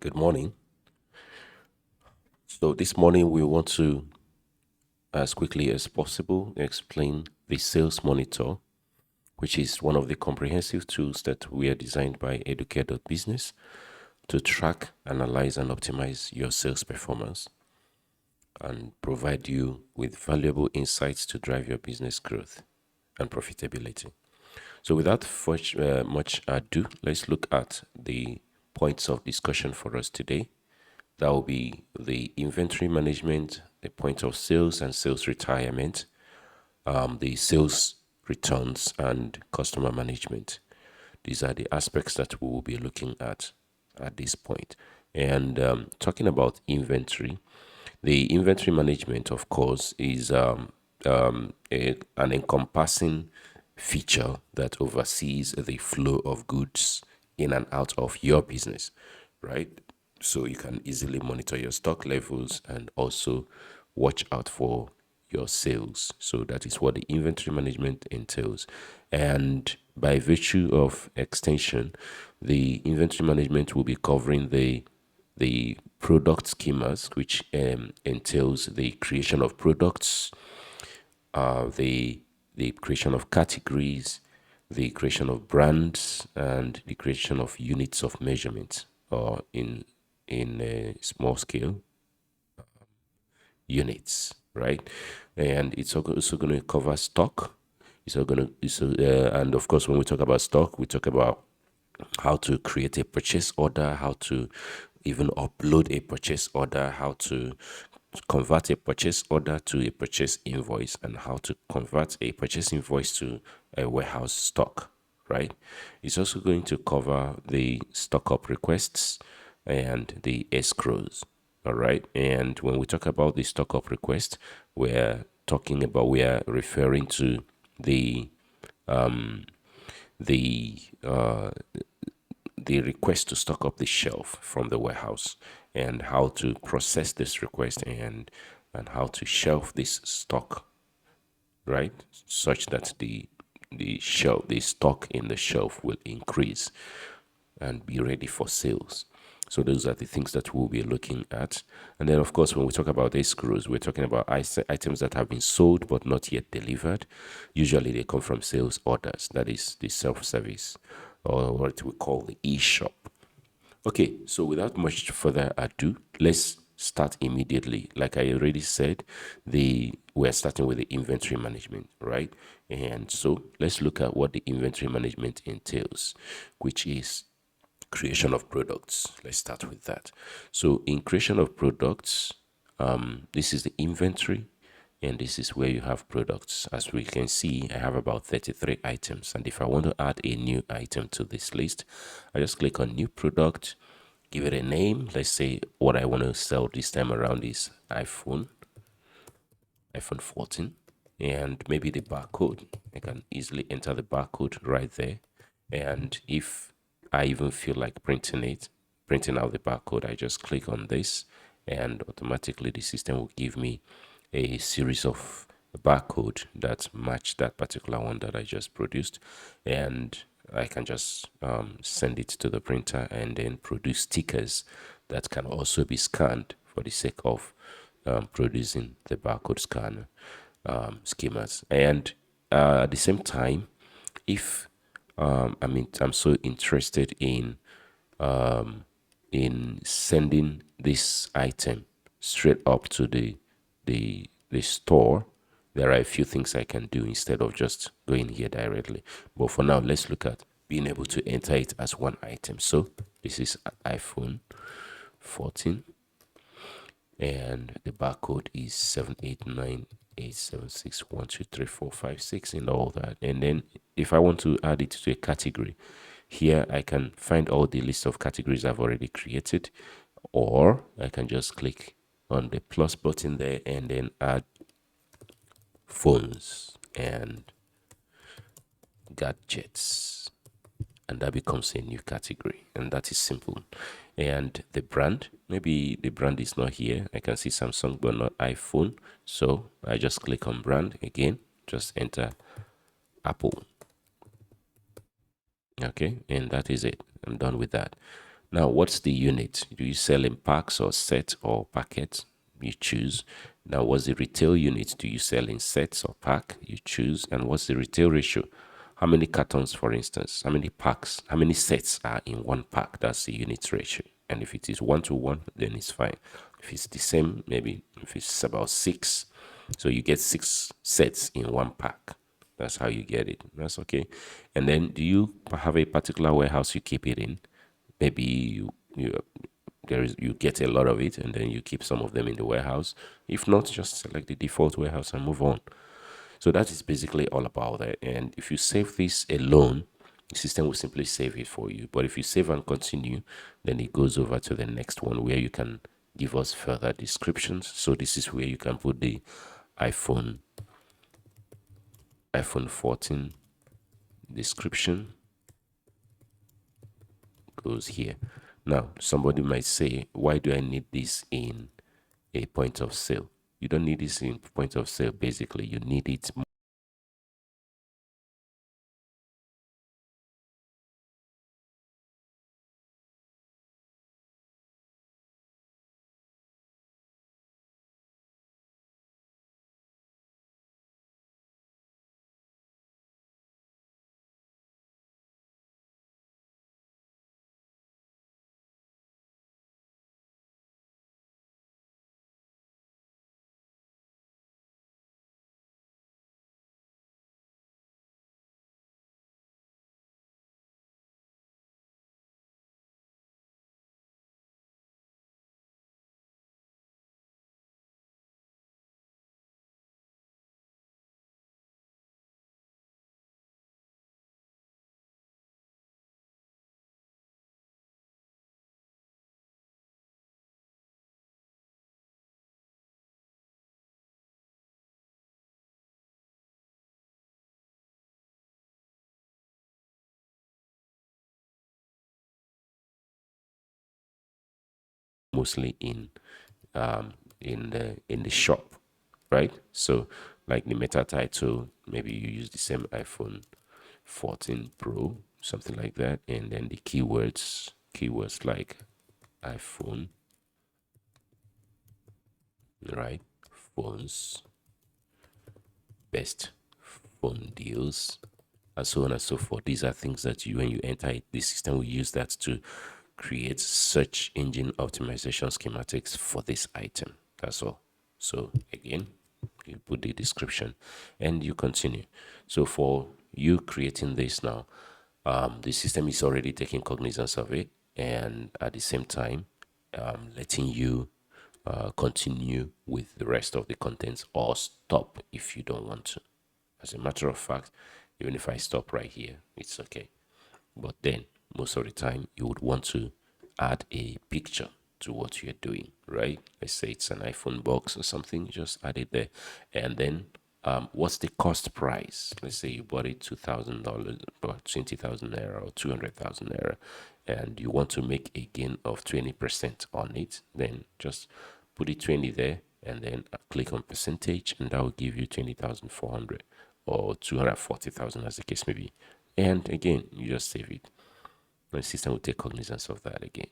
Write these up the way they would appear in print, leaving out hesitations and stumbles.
Good morning. So, this morning we want to, as quickly as possible, explain the Sales Monitor, which is one of the comprehensive tools that we are designed by Educare.business to track, analyze, and optimize your sales performance and provide you with valuable insights to drive your business growth and profitability. So, without much ado, let's look at the points of discussion for us today. That will be the inventory management, the point of sales and sales retirement, the sales returns, and customer management. These are the aspects that we will be looking at this point. And talking about inventory, the inventory management, of course, is an encompassing feature that oversees the flow of goods in and out of your business, right? So you can easily monitor your stock levels and also watch out for your sales. So that is what the inventory management entails. And by virtue of extension, the inventory management will be covering the product schemas, which entails the creation of products, the creation of categories, the creation of brands, and the creation of units of measurement, or in a small scale units, right? And it's also going to cover stock. And of course, when we talk about stock, we talk about how to create a purchase order, how to even upload a purchase order, how to convert a purchase order to a purchase invoice, and how to convert a purchase invoice to a warehouse stock, right? It's also going to cover the stock up requests and the escrows. All right. And when we talk about the stock up request, we are referring to the the uh, the request to stock up the shelf from the warehouse, and how to process this request, and how to shelf this stock, right, such that the stock in the shelf will increase and be ready for sales. So those are the things that we'll be looking at. And then, of course, when we talk about escrows, we're talking about items that have been sold but not yet delivered. Usually they come from sales orders. That is the self-service, or what we call the e-shop. Okay, so without much further ado, let's start immediately. Like I already said, the we're starting with the inventory management, right? And so let's look at what the inventory management entails, which is creation of products. Let's start with that. So in creation of products, this is the inventory, and this is where you have products. As we can see, I have about 33 items, and if I want to add a new item to this list, I just click on new product, give it a name. Let's say what I want to sell this time around is iPhone 14, and maybe the barcode. I can easily enter the barcode right there. And if I even feel like printing out the barcode, I just click on this, and automatically the system will give me a series of barcode that match that particular one that I just produced. And I can just send it to the printer and then produce stickers that can also be scanned for the sake of producing the barcode scanner schemas. And at the same time, if I'm so interested in sending this item straight up to the store, there are a few things I can do instead of just going here directly. But for now, let's look at being able to enter it as one item. So this is iPhone 14, and the barcode is 78987612345 and all that. And then if I want to add it to a category, here I can find all the list of categories I've already created, or I can just click on the plus button there and then add phones and gadgets, and that becomes a new category, and that is simple. And the brand, maybe the brand is not here. I can see Samsung but not iPhone, so I just click on brand again, just enter Apple. Okay, and that is it. I'm done with that. Now, what's the unit? Do you sell in packs or set or packet? You choose. Now, what's the retail unit? Do you sell in sets or pack? You choose. And what's the retail ratio? How many cartons, for instance? How many packs? How many sets are in one pack? That's the unit ratio. And if it is 1 to 1, then it's fine. If it's the same, maybe if it's about 6, so you get 6 sets in one pack. That's how you get it. That's okay. And then, do you have a particular warehouse you keep it in? Maybe you get a lot of it, and then you keep some of them in the warehouse. If not, just select the default warehouse and move on. So that is basically all about it. And if you save this alone, the system will simply save it for you. But if you save and continue, then it goes over to the next one where you can give us further descriptions. So this is where you can put the iPhone iPhone 14 description goes here. Now, somebody might say, why do I need this in a point of sale? You don't need this in point of sale. Basically, you need it mostly in the shop, right? So like the meta title, maybe you use the same iPhone 14 Pro, something like that, and then the keywords like iPhone, right? Phones, best phone deals, and so on and so forth. These are things that you, when you enter it, the system will use that to create search engine optimization schematics for this item. That's all. So again, you put the description and you continue. So for you creating this now, the system is already taking cognizance of it, and at the same time, letting you continue with the rest of the contents or stop if you don't want to. As a matter of fact, even if I stop right here, it's okay. But then, most of the time, you would want to add a picture to what you're doing, right? Let's say it's an iPhone box or something, just add it there. And then, what's the cost price? Let's say you bought it $2,000, or 20,000 naira, or 200,000 naira, and you want to make a gain of 20% on it, then just put it 20 there, and then click on percentage, and that will give you 20,400 or 240,000, as the case may be. And again, you just save it. The system will take cognizance of that again.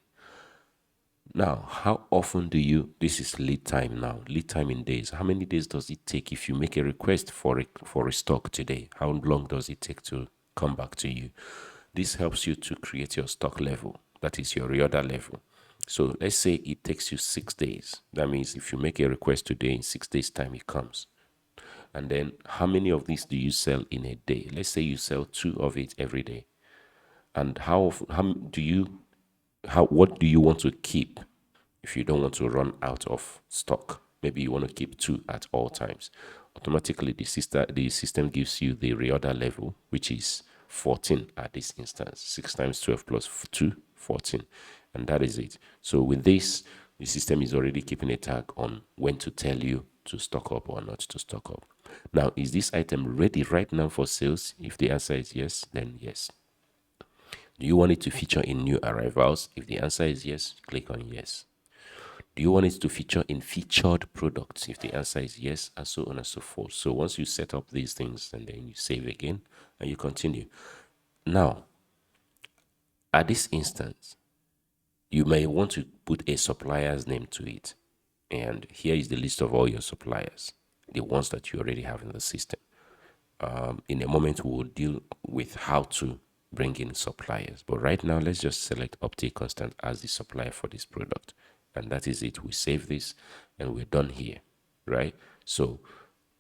Now, how often do you, this is lead time now, lead time in days. How many days does it take if you make a request for a stock today? How long does it take to come back to you? This helps you to create your stock level, that is your reorder level. So let's say it takes you 6 days. That means if you make a request today, in 6 days' time it comes. And then how many of these do you sell in a day? Let's say you sell 2 of it every day. And how do you, how what do you want to keep if you don't want to run out of stock? Maybe you want to keep 2 at all times. Automatically the system gives you the reorder level, which is 14 at this instance. 6 times 12 plus 2, 14. And that is it. So with this, the system is already keeping a tag on when to tell you to stock up or not to stock up. Now, is this item ready right now for sales? If the answer is yes, then yes. Do you want it to feature in new arrivals? If the answer is yes, click on yes. Do you want it to feature in featured products? If the answer is yes, and so on and so forth. So once you set up these things, and then you save again and you continue. Now, at this instance, You may want to put a supplier's name to it. And here is the list of all your suppliers, the ones that you already have in the system. In a moment, we will deal with how to bring in suppliers. But right now, let's just select Optic Constant as the supplier for this product. And that is it. We save this and we're done here, right? So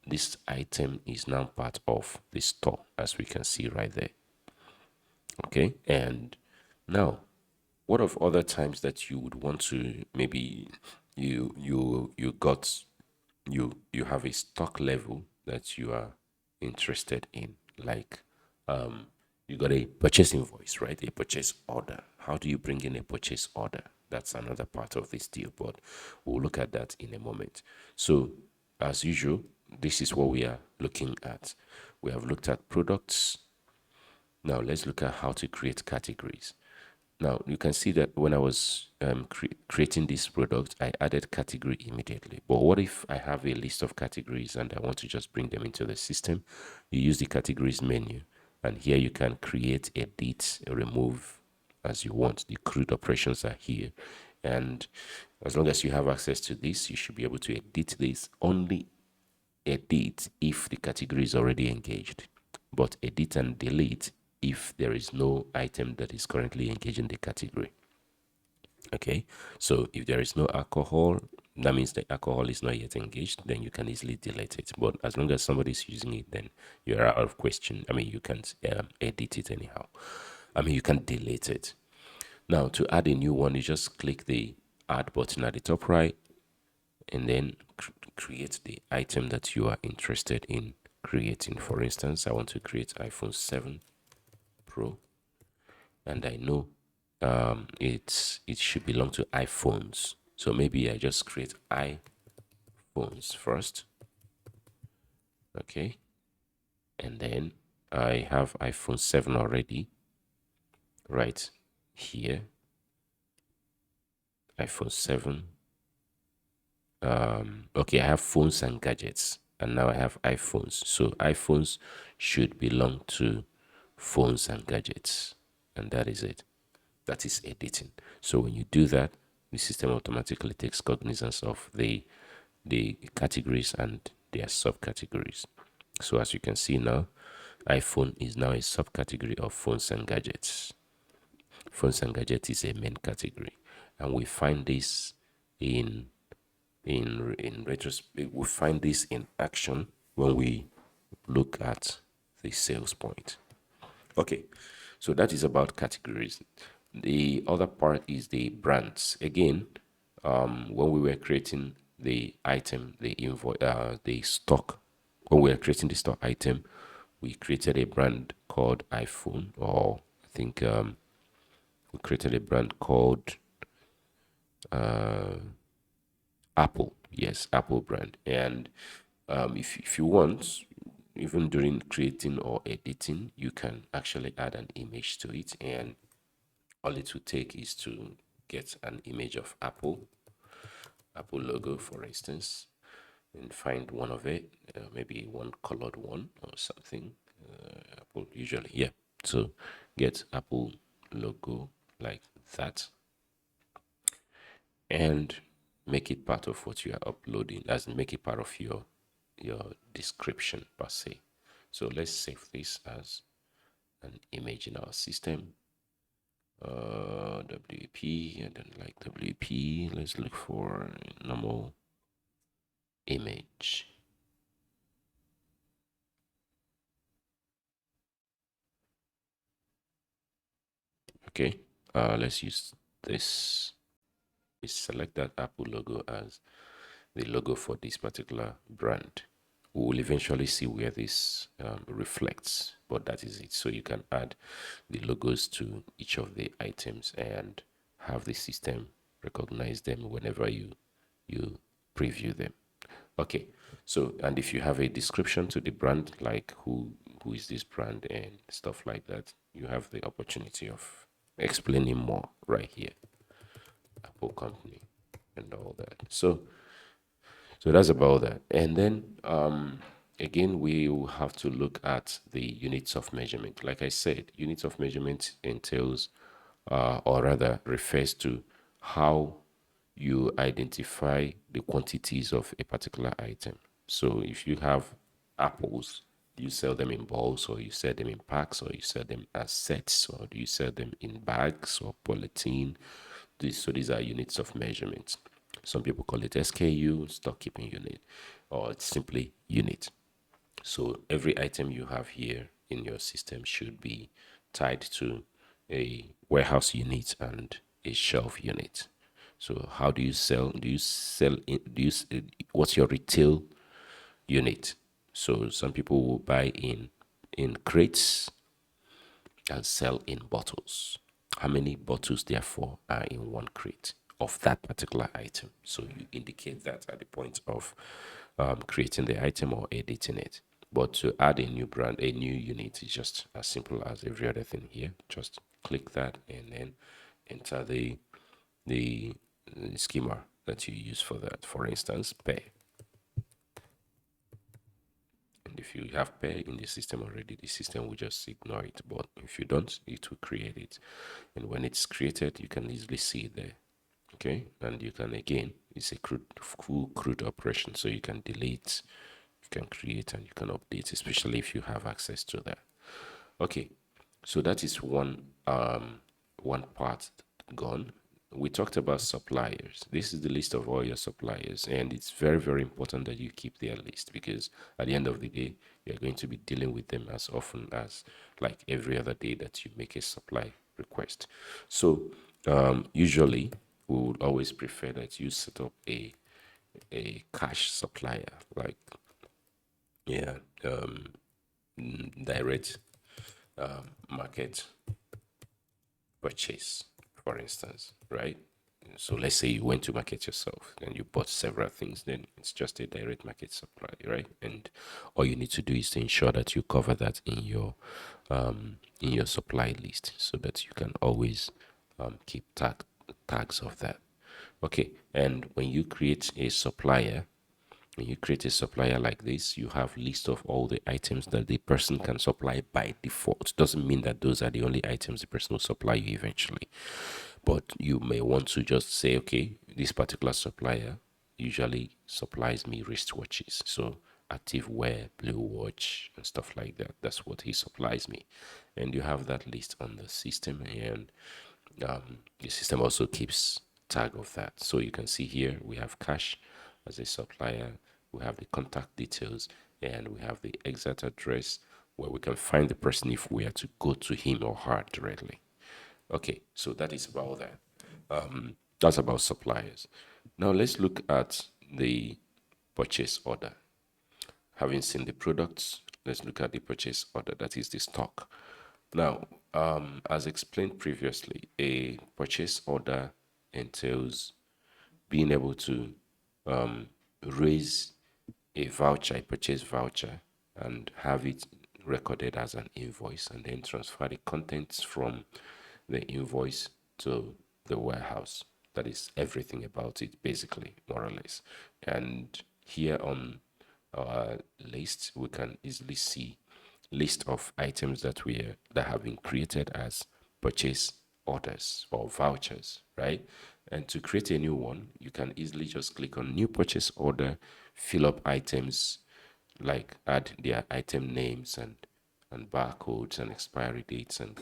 this item is now part of the store, as we can see right there. Okay, and now what of other times that you would want to, maybe you have a stock level that you are interested in, like you got a purchase invoice, right? A purchase order. How do you bring in a purchase order? That's another part of this deal, but we'll look at that in a moment. So as usual, this is what we are looking at. We have looked at products. Now let's look at how to create categories. Now you can see that when I was creating this product, I added category immediately. But what if I have a list of categories and I want to just bring them into the system? You use the categories menu, and here you can create, edit, remove as you want. The CRUD operations are here, and as long as you have access to this, you should be able to edit this. Only edit if the category is already engaged, but edit and delete if there is no item that is currently engaged in the category. Okay, so if there is no alcohol, that means the alcohol is not yet engaged, then you can easily delete it. But as long as somebody is using it, then you're out of question. I mean, you can edit it anyhow. I mean, you can delete it. Now, to add a new one, you just click the add button at the top right, and then create the item that you are interested in creating. For instance, I want to create iPhone 7 Pro, and I know it should belong to iPhones. So maybe I just create iPhones first. Okay, and then I have iPhone 7 already right here. iPhone 7. Okay, I have phones and gadgets, and now I have iPhones. So iPhones should belong to phones and gadgets, and that is it. That is editing. So when you do that, the system automatically takes cognizance of the categories and their subcategories. So as you can see now, iPhone is now a subcategory of phones and gadgets. Phones and gadgets is a main category, and we find this in retrospect. We find this in action when we look at the sales point. Okay, so that is about categories. The other part is the brands. Again, when we were creating the item, the invoice, the stock, when we were creating the stock item, we created a brand called iPhone, or I think we created a brand called Apple. Yes, Apple brand. And if you want, even during creating or editing, you can actually add an image to it, and all it will take is to get an image of Apple logo, for instance, and find one of it, maybe one colored one or something. Apple usually, yeah. So get Apple logo like that, and make it part of what you are uploading, as in make it part of your description per se. So let's save this as an image in our system. WP, I don't like WP. Let's look for normal image. Okay, let's use this. We select that Apple logo as the logo for this particular brand. We will eventually see where this reflects, but that is it. So you can add the logos to each of the items and have the system recognize them whenever you preview them. Okay, so and if you have a description to the brand, like who is this brand and stuff like that, you have the opportunity of explaining more right here. Apple company and all that. So that's about that. And then again, we will have to look at the units of measurement. Like I said, units of measurement entails or rather refers to how you identify the quantities of a particular item. So if you have apples, do you sell them in balls, or you sell them in packs, or you sell them as sets, or do you sell them in bags or polythene? So these are units of measurement. Some people call it SKU, stock keeping unit, or it's simply unit. So every item you have here in your system should be tied to a warehouse unit and a shelf unit. So how do you sell? Do you sell in, do you what's your retail unit? So some people will buy in crates and sell in bottles. How many bottles, therefore, are in one crate of that particular item? So you indicate that at the point of creating the item or editing it. But to add a new brand, a new unit is just as simple as every other thing here. Just click that and then enter the schema that you use for that. For instance, pay. And if you have pair in the system already, the system will just ignore it. But if you don't, it will create it. And when it's created, you can easily see it there. Okay. And you can, again, it's a full CRUD operation. So you can delete, you can create, and you can update, especially if you have access to that. Okay. So that is one part gone. We talked about suppliers. This is the list of all your suppliers, and it's very, very important that you keep their list, because at the end of the day, you're going to be dealing with them as often as like every other day that you make a supply request. So usually we would always prefer that you set up a cash supplier, like, yeah, direct market purchase, for instance, right? So let's say you went to market yourself and you bought several things, then it's just a direct market supply, right? And all you need to do is to ensure that you cover that in your supply list, so that you can always keep tags of that. Okay, and when you create a supplier like this, you have list of all the items that the person can supply by default. Doesn't mean that those are the only items the person will supply you eventually. But you may want to just say, okay, this particular supplier usually supplies me wristwatches. So active wear, blue watch, and stuff like that. That's what he supplies me. And you have that list on the system, and the system also keeps tag of that. So you can see here we have cash as a supplier, we have the contact details, and we have the exact address where we can find the person if we are to go to him or her directly. Okay, so that is about that. That's about suppliers. Now let's look at the purchase order. Having seen the products, let's look at the purchase order, that is the stock. Now, as explained previously, a purchase order entails being able to raise a voucher, a purchase voucher, and have it recorded as an invoice, and then transfer the contents from the invoice to the warehouse. That is everything about it, basically, more or less. And here on our list, we can easily see list of items that have been created as purchase orders or vouchers, right? And to create a new one, you can easily just click on new purchase order, fill up items, like add their item names and barcodes and expiry dates and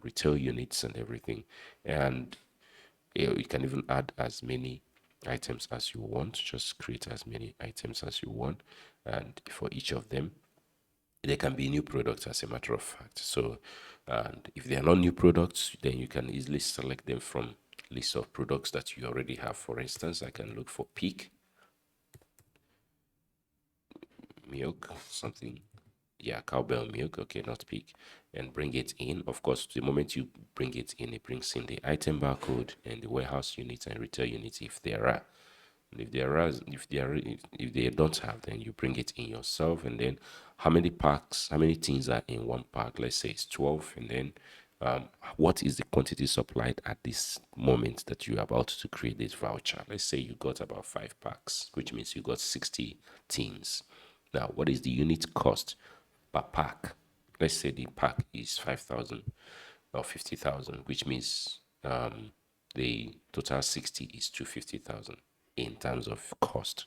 retail units and everything. And you can even add as many items as you want. Just create as many items as you want, and for each of them there can be new products, as a matter of fact. So, and if they are not new products, then you can easily select them from list of products that you already have. For instance, I can look for peak milk, something, yeah, cowbell milk, okay, not peak, and bring it in. Of course, the moment you bring it in, it brings in the item barcode and the warehouse unit and retail unit if there are. And if they don't have, then you bring it in yourself. And then how many packs, how many things are in one pack? Let's say it's 12. And then what is the quantity supplied at this moment that you're about to create this voucher? Let's say you got about 5 packs, which means you got 60 tins. Now, what is the unit cost per pack? Let's say the pack is 5,000 or 50,000, which means the total 60 is 250,000 in terms of cost.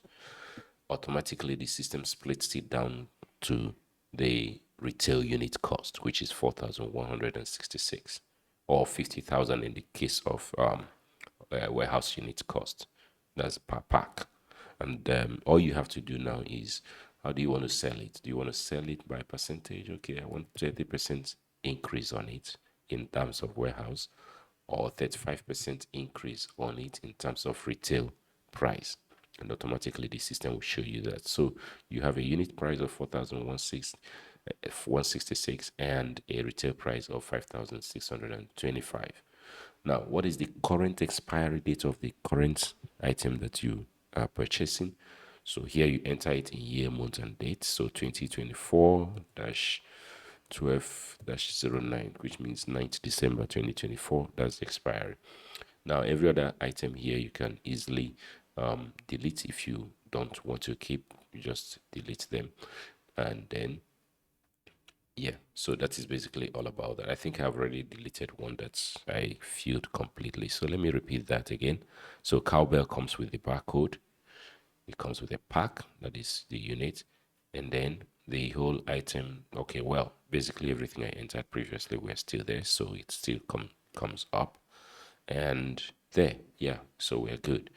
Automatically, the system splits it down to the retail unit cost, which is 4,166, or 50,000 in the case of warehouse unit cost. That's per pack. And all you have to do now is, how do you want to sell it? Do you want to sell it by percentage? Okay, I want 30% increase on it in terms of warehouse, or 35% increase on it in terms of retail price. And automatically the system will show you that. So you have a unit price of 4,166 and a retail price of 5,625. Now, what is the current expiry date of the current item that you are purchasing? So here you enter it in year, month, and date. So 2024-12-09, which means 9th December 2024. That's the expiry. Now, every other item here you can easily delete if you don't want to keep. You just delete them, and then yeah, so that is basically all about that. I think I've already deleted one that's I filled completely. So let me repeat that again. So cowbell comes with the barcode. It comes with a pack, that is the unit, and then the whole item. Okay, well, basically everything I entered previously were still there, so it still comes up, and there, yeah. So we're good.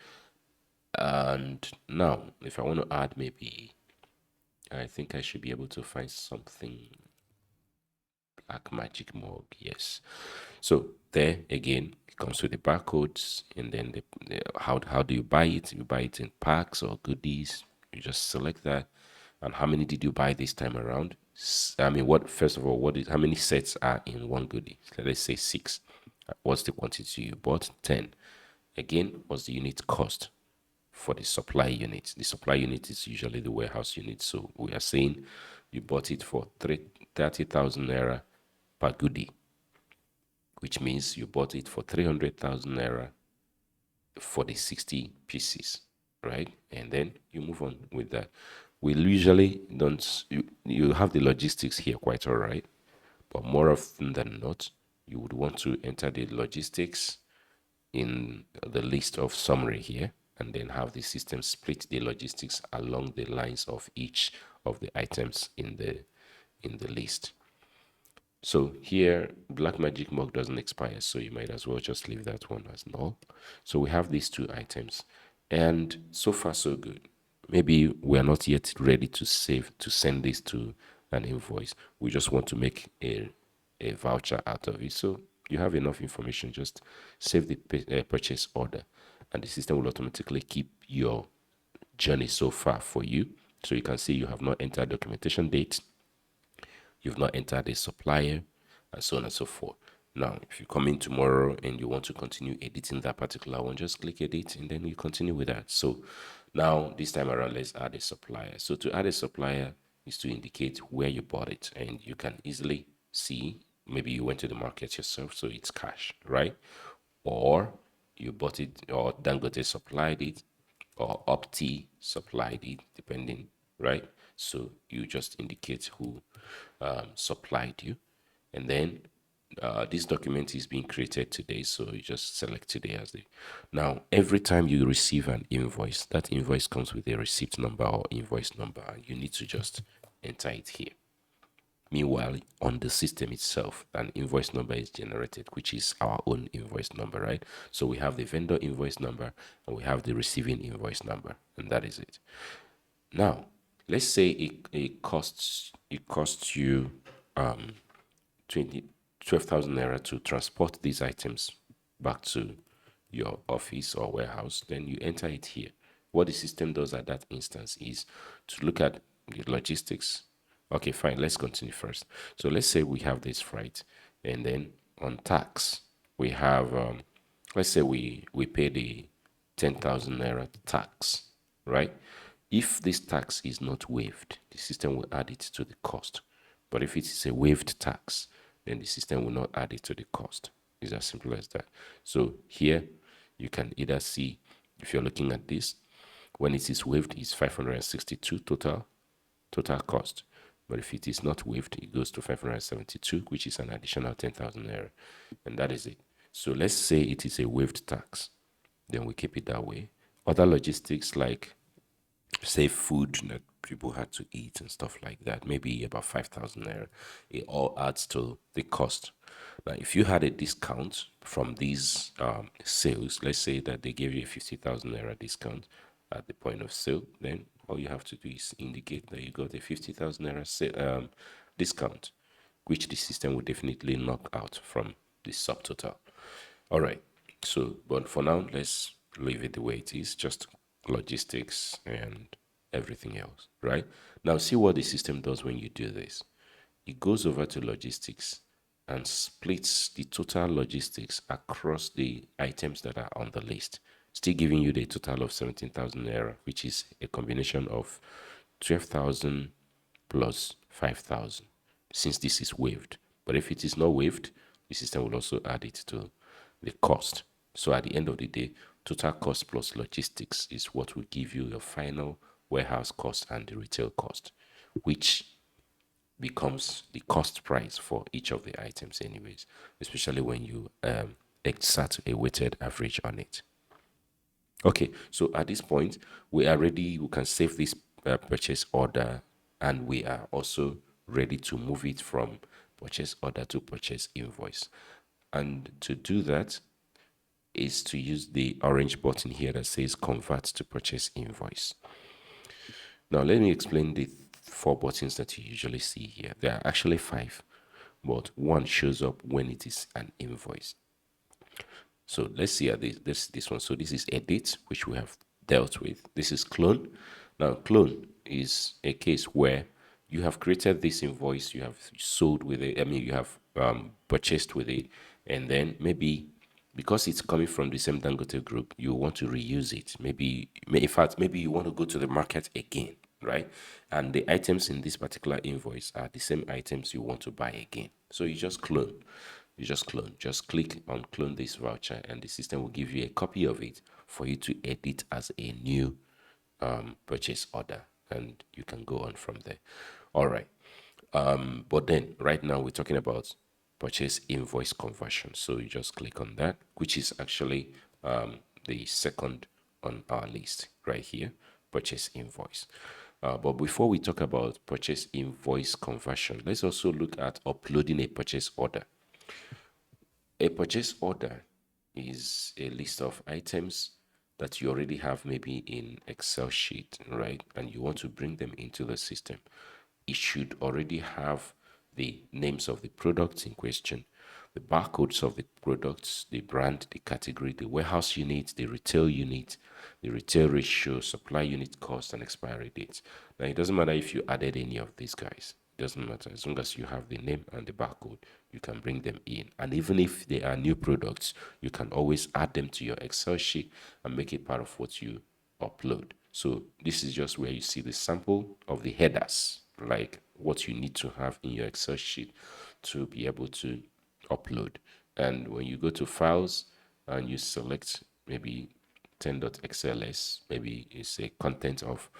And now, if I want to add, maybe I think I should be able to find something. Black Magic Mug, yes. So there again, it comes with the barcodes, and then how do you buy it? You buy it in packs or goodies. You just select that, and how many did you buy this time around? I mean, what first of all, how many sets are in one goodie? So let's say 6. What's the quantity you bought? 10. Again, what's the unit cost for the supply unit? The supply unit is usually the warehouse unit. So we are saying you bought it for 30,000 naira per goodie, which means you bought it for 300,000 naira for the 60 pieces, right? And then you move on with that. We usually don't, you have the logistics here quite all right, but more often than not, you would want to enter the logistics in the list of summary here, and then have the system split the logistics along the lines of each of the items in the list. So here, Black Magic Mug doesn't expire, so you might as well just leave that one as null. So we have these 2 items, and so far so good. Maybe we are not yet ready to send this to an invoice. We just want to make a voucher out of it. So you have enough information, just save the purchase order, and the system will automatically keep your journey so far for you. So you can see you have not entered documentation date, you've not entered a supplier, and so on and so forth. Now, if you come in tomorrow and you want to continue editing that particular one, just click edit and then you continue with that. So now this time around, let's add a supplier. So to add a supplier is to indicate where you bought it, and you can easily see, maybe you went to the market yourself, so it's cash, right? Or you bought it, or Dangote supplied it, or Opti supplied it, depending, right? So you just indicate who supplied you, and then this document is being created today, so you just select today as the. Now, every time you receive an invoice, that invoice comes with a receipt number or invoice number, and you need to just enter it here. Meanwhile, on the system itself, an invoice number is generated, which is our own invoice number, right? So we have the vendor invoice number and we have the receiving invoice number, and that is it. Now, let's say it costs you 12,000 naira to transport these items back to your office or warehouse. Then you enter it here. What the system does at that instance is to look at the logistics. Okay, fine. Let's continue first. So let's say we have this freight, and then on tax we have let's say we pay the 10,000 naira tax, right? If this tax is not waived, the system will add it to the cost. But if it is a waived tax, then the system will not add it to the cost. It's as simple as that. So here you can either see, if you're looking at this, when it is waived, it's 562 total cost. But if it is not waived, it goes to 572, which is an additional 10,000 naira, and that is it. So let's say it is a waived tax, then we keep it that way. Other logistics like say food that people had to eat and stuff like that, maybe about 5,000 naira, it all adds to the cost. Now, if you had a discount from these sales, let's say that they gave you a 50,000 naira discount at the point of sale, then all you have to do is indicate that you got a 50,000 naira discount, which the system will definitely knock out from the subtotal. All right. So, but for now, let's leave it the way it is, just logistics and everything else, right? Now, see what the system does when you do this. It goes over to logistics and splits the total logistics across the items that are on the list, still giving you the total of 17,000 naira, which is a combination of 12,000 plus 5,000, since this is waived. But if it is not waived, the system will also add it to the cost. So at the end of the day, total cost plus logistics is what will give you your final warehouse cost and the retail cost, which becomes the cost price for each of the items anyways, especially when you exert a weighted average on it. Okay, so at this point, we are ready. We can save this purchase order, and we are also ready to move it from purchase order to purchase invoice. And to do that is to use the orange button here that says convert to purchase invoice. Now, let me explain the four buttons that you usually see here. There are actually five, but one shows up when it is an invoice. So let's see this one. So this is edit, which we have dealt with. This is clone. Now, clone is a case where you have created this invoice, you have sold with it, I mean, you have purchased with it, and then maybe because it's coming from the same Dangote group, you want to reuse it. Maybe, in fact, maybe you want to go to the market again, right? And the items in this particular invoice are the same items you want to buy again. So you just clone. You just clone. Just click on clone this voucher, and the system will give you a copy of it for you to edit as a new purchase order, and you can go on from there. All right. But then right now we're talking about purchase invoice conversion. So you just click on that, which is actually the second on our list right here, purchase invoice. But before we talk about purchase invoice conversion, let's also look at uploading a purchase order. A purchase order is a list of items that you already have maybe in Excel sheet, right? And you want to bring them into the system. It should already have the names of the products in question, the barcodes of the products, the brand, the category, the warehouse unit, the retail ratio, supply unit cost, and expiry date. Now, it doesn't matter if you added any of these guys. It doesn't matter. As long as you have the name and the barcode, you can bring them in. And even if they are new products, you can always add them to your Excel sheet and make it part of what you upload. So this is just where you see the sample of the headers, like what you need to have in your Excel sheet to be able to upload. And when you go to files and you select maybe 10.xls, maybe it's a content of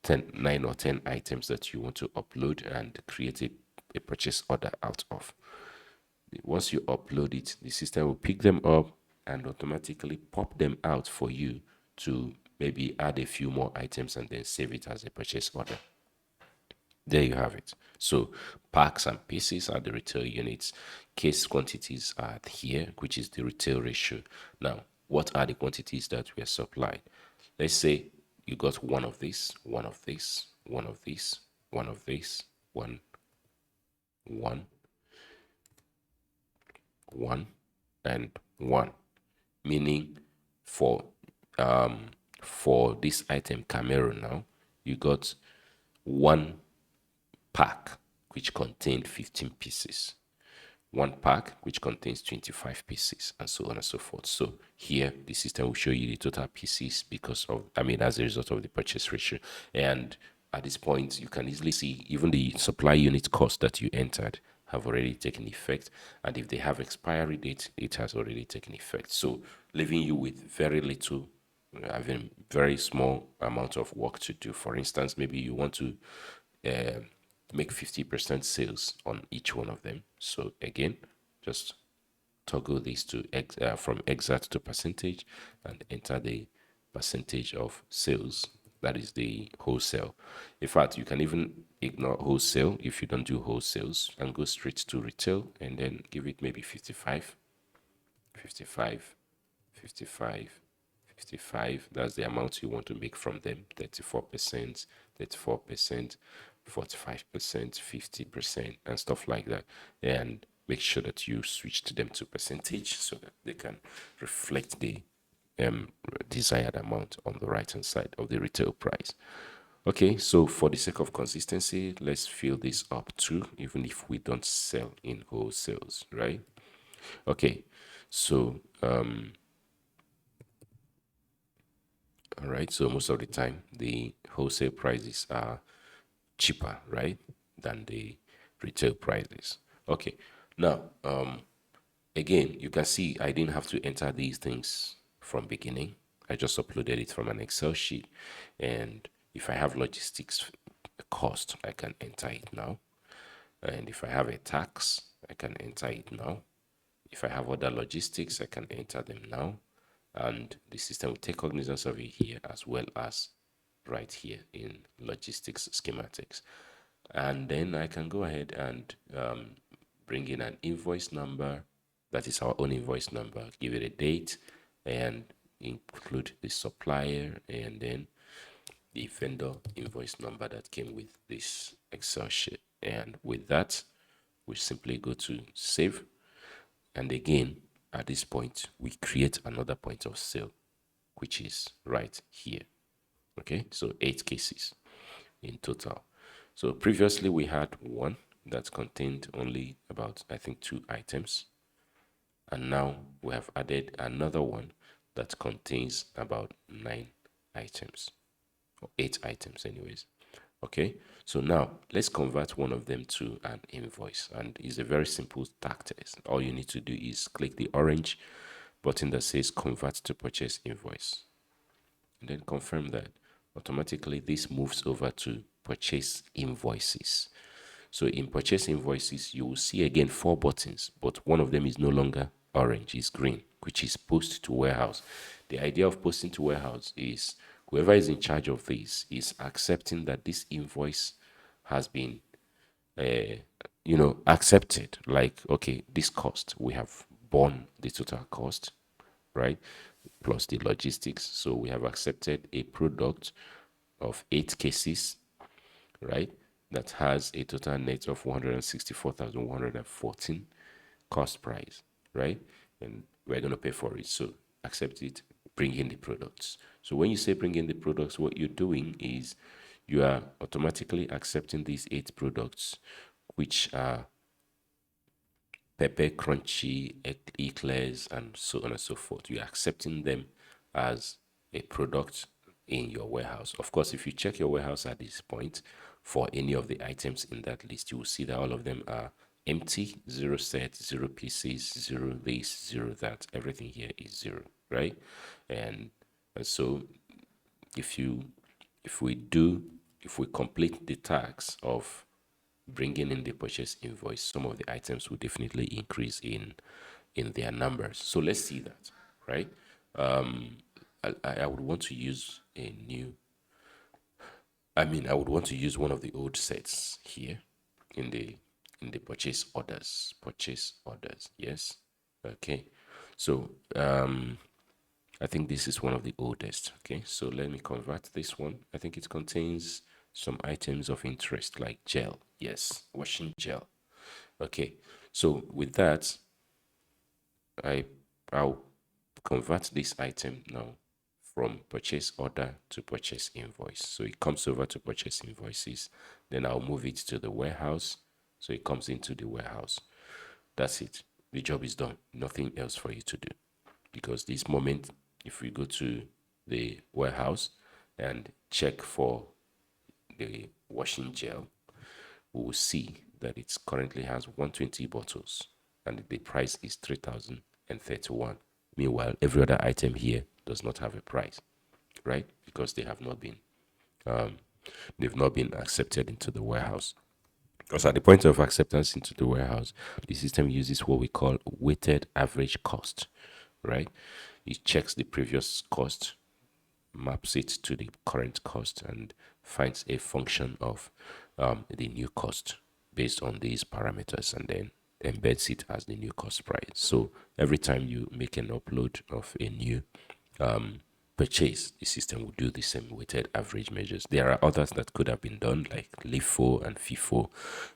9 or 10 items that you want to upload and create a purchase order out of. Once you upload it, the system will pick them up and automatically pop them out for you to maybe add a few more items and then save it as a purchase order. There you have it. So packs and pieces are the retail units. Case quantities are here, which is the retail ratio. Now, what are the quantities that were supplied? Let's say you got one of this, one of this, one of this, one of this, one, and one. Meaning for this item Camaro now, you got one pack which contained 15 pieces, one pack which contains 25 pieces, and so on and so forth. So here the system will show you the total pieces because of, as a result of the purchase ratio. And at this point, you can easily see even the supply unit cost that you entered have already taken effect, and if they have expiry date, it has already taken effect. So leaving you with very little, having very small amount of work to do. For instance, maybe you want to make 50% sales on each one of them. So again, just toggle this to from exact to percentage and enter the percentage of sales. That is the wholesale. In fact, you can even ignore wholesale if you don't do wholesales and go straight to retail and then give it maybe 55, 55, 55, 55. That's the amount you want to make from them. 34%, 34%, 45%, 50%, and stuff like that. And make sure that you switch to them to percentage so that they can reflect the desired amount on the right hand side of the retail price. Okay, so for the sake of consistency, let's fill this up too, even if we don't sell in wholesales, right? Okay, so all right, so most of the time the wholesale prices are cheaper, right, than the retail prices. Okay, now again, you can see I didn't have to enter these things from beginning. I just uploaded it from an Excel sheet, and if I have logistics cost, I can enter it now. And if I have a tax, I can enter it now. If I have other logistics, I can enter them now. And the system will take cognizance of it here as well as right here in logistics schematics. And then I can go ahead and bring in an invoice number. That is our own invoice number. Give it a date and include the supplier and then the vendor invoice number that came with this Excel sheet. And with that, we simply go to save. And again, at this point, we create another point of sale, which is right here. Okay, so 8 cases in total. So previously we had one that contained only about, I think, 2 items. And now we have added another one that contains about 9 items, or 8 items anyways. Okay, so now let's convert one of them to an invoice, and it's a very simple tag test. All you need to do is click the orange button that says convert to purchase invoice and then confirm that. Automatically this moves over to purchase invoices. So in purchase invoices, you will see again 4 buttons, but one of them is no longer orange, it's green, which is post to warehouse. The idea of posting to warehouse is whoever is in charge of this is accepting that this invoice has been accepted. Like, okay, this cost, we have borne the total cost, right, plus the logistics. So we have accepted a product of 8 cases, right, that has a total net of 164,114 cost price, right? And we're going to pay for it. So accept it, bring in the products. So when you say bring in the products, what you're doing is you are automatically accepting these 8 products, which are pepper, crunchy, eclairs, and so on and so forth. You're accepting them as a product in your warehouse. Of course, if you check your warehouse at this point for any of the items in that list, you will see that all of them are empty, 0 set, 0 pieces, 0 this, 0 that. Everything here is 0, right? And so if we complete the task of bringing in the purchase invoice, some of the items will definitely increase in their numbers. So let's see that, right? I would want to use I would want to use one of the old sets here in the purchase orders. Yes. Okay. So I think this is one of the oldest. Okay, so let me convert this one. I think it contains some items of interest like gel. Yes, washing gel. Okay, so with that, I'll convert this item now from purchase order to purchase invoice. So it comes over to purchase invoices. Then I'll move it to the warehouse. So it comes into the warehouse. That's it. The job is done. Nothing else for you to do. Because this moment, if we go to the warehouse and check for the washing gel, we will see that it currently has 120 bottles and the price is 3,031. Meanwhile, every other item here does not have a price, right? Because they have not been accepted into the warehouse. Because at the point of acceptance into the warehouse, the system uses what we call weighted average cost, right? It checks the previous cost, maps it to the current cost, and finds a function of the new cost based on these parameters, and then embeds it as the new cost price. So every time you make an upload of a new um, purchase, the system will do the same weighted average measures. There are others that could have been done, like LIFO and FIFO,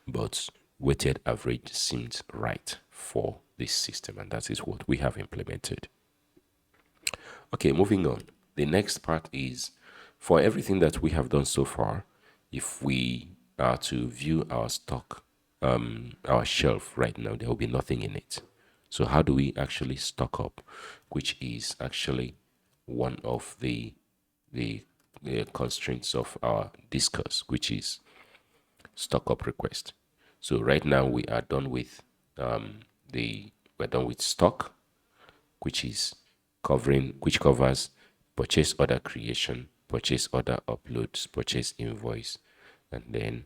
but weighted average seemed right for this system, and that is what we have implemented. Okay, moving on. The next part is for everything that we have done so far, if we are to view our stock, our shelf right now, there will be nothing in it. So, how do we actually stock up? Which is actually one of the constraints of our discourse, which is stock up request. So, right now we are done with the we're done with stock, which covers purchase order creation, purchase order uploads, purchase invoice, and then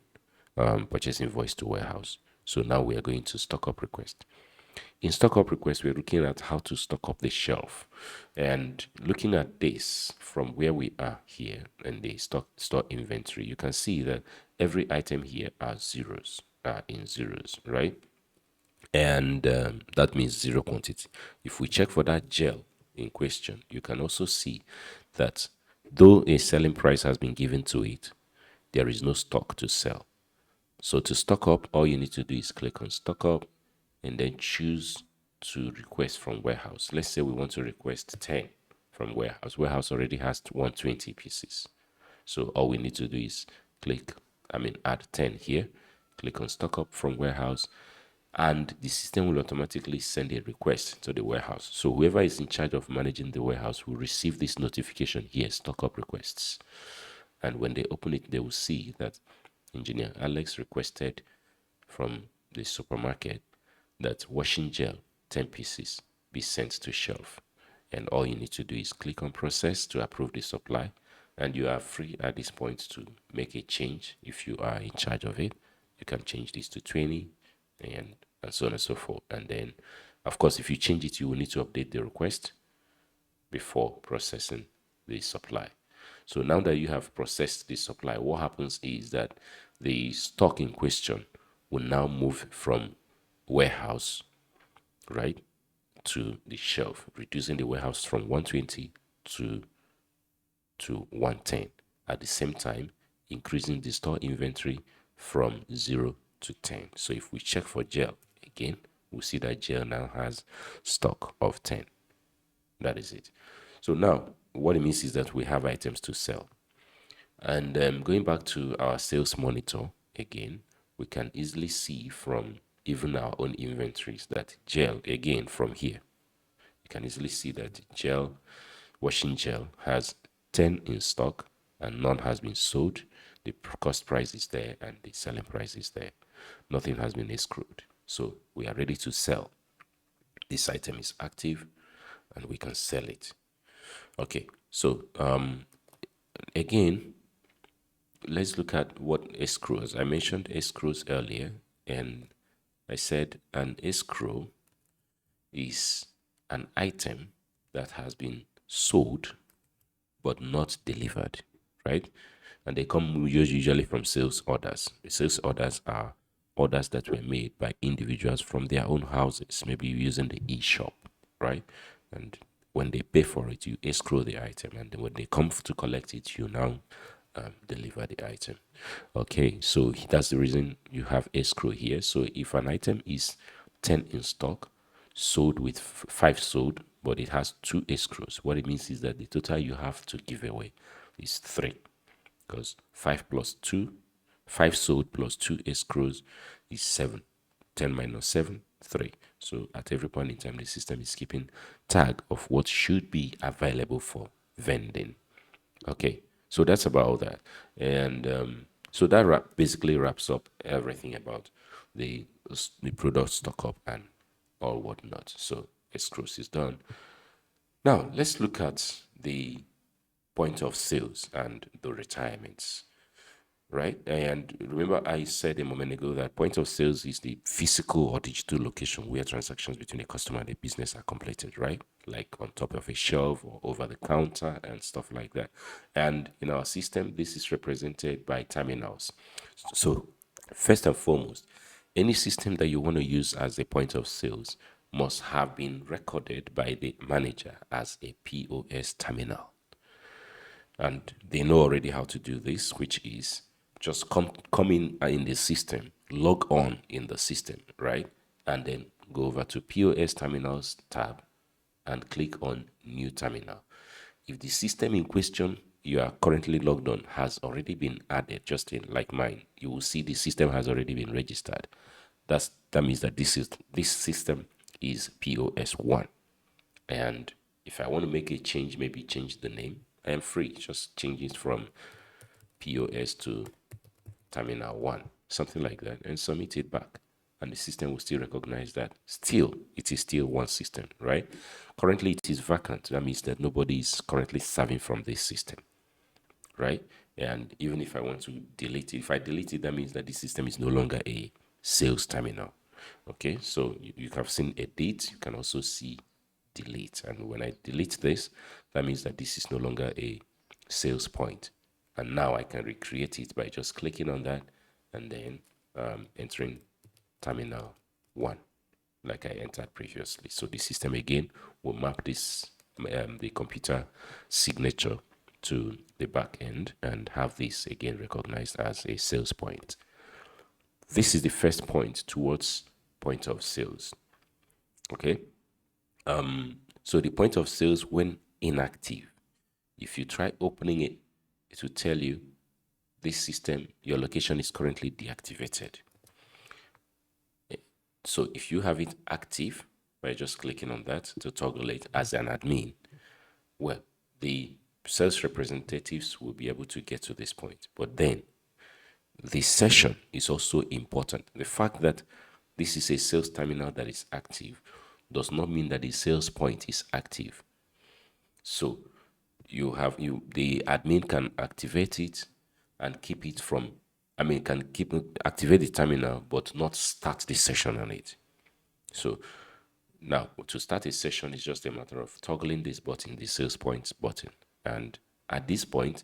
purchase invoice to warehouse. So now we are going to stock up request. In stock up request, we're looking at how to stock up the shelf, and looking at this from where we are here in the store inventory, you can see that every item here are in zeros, right? And that means zero quantity. If we check for that gel in question, you can also see that though a selling price has been given to it, there is no stock to sell. So to stock up, all you need to do is click on stock up and then choose to request from warehouse. Let's say we want to request 10 from warehouse. Warehouse already has 120 pieces. So all we need to do is add 10 here, click on stock up from warehouse, and the system will automatically send a request to the warehouse. So whoever is in charge of managing the warehouse will receive this notification here, stock up requests. And when they open it, they will see that Engineer Alex requested from the supermarket that washing gel 10 pieces be sent to shelf. And all you need to do is click on process to approve the supply, and you are free at this point to make a change if you are in charge of it. You can change this to 20 and so on and so forth. And then, of course, if you change it, you will need to update the request before processing the supply. So now that you have processed the supply, what happens is that the stock in question will now move from warehouse, right, to the shelf, reducing the warehouse from 120 to 110. At the same time, increasing the store inventory from 0 to 10. So if we check for gel again, we'll see that gel now has stock of 10. That is it. So now, what it means is that we have items to sell. And going back to our sales monitor again, we can easily see from even our own inventories that gel, again from here, you can easily see that washing gel has 10 in stock and none has been sold. The cost price is there and the selling price is there. Nothing has been escrowed. So we are ready to sell. This item is active and we can sell it. Okay, so again, let's look at what escrows. I mentioned escrows earlier, and I said an escrow is an item that has been sold but not delivered, right? And they come usually from sales orders. The sales orders are orders that were made by individuals from their own houses, maybe using the e-shop, right? And when they pay for it, you escrow the item, and then when they come to collect it, you now deliver the item. Okay, so that's the reason you have escrow here. So if an item is 10 in stock, sold with 5 sold, but it has 2 escrows, what it means is that the total you have to give away is 3, because 5 plus 2, 5 sold plus 2 escrows is 7. 10 minus 7, 3. So at every point in time, the system is keeping tag of what should be available for vending. Okay, so that's about that. And so that basically wraps up everything about the product stock up and all whatnot. So escrows is done. Now let's look at the point of sales and the retirements. right? And remember, I said a moment ago that point of sales is the physical or digital location where transactions between a customer and a business are completed, right? Like on top of a shelf or over the counter and stuff like that. And in our system, this is represented by terminals. So, first and foremost, any system that you want to use as a point of sales must have been recorded by the manager as a POS terminal. And they know already how to do this, which is just come in the system, log on in the system, right? And then go over to POS terminals tab and click on new terminal. If the system in question you are currently logged on has already been added, just in like mine, you will see the system has already been registered. That means that this system is POS1. And if I want to make a change, maybe change the name, I am free. Just change it from POS to Terminal 1, something like that, and submit it back. And the system will still recognize that still, it is still one system, right? Currently, it is vacant. That means that nobody is currently serving from this system, right? And even if I want to delete it, if I delete it, that means that the system is no longer a sales terminal. Okay, so you have seen edit, you can also see delete. And when I delete this, that means that this is no longer a sales point. And now I can recreate it by just clicking on that and then entering terminal 1 like I entered previously. So the system again will map this the computer signature to the back end and have this again recognized as a sales point. This is the first point towards point of sales. Okay. So the point of sales when inactive, if you try opening it, it will tell you this system, your location is currently deactivated. So if you have it active by just clicking on that to toggle it as an admin, well, the sales representatives will be able to get to this point. But then the session is also important. The fact that this is a sales terminal that is active does not mean that the sales point is active. So the admin can activate it and keep it from, can activate the terminal but not start the session on it. So now to start a session is just a matter of toggling this button, the sales points button. And at this point,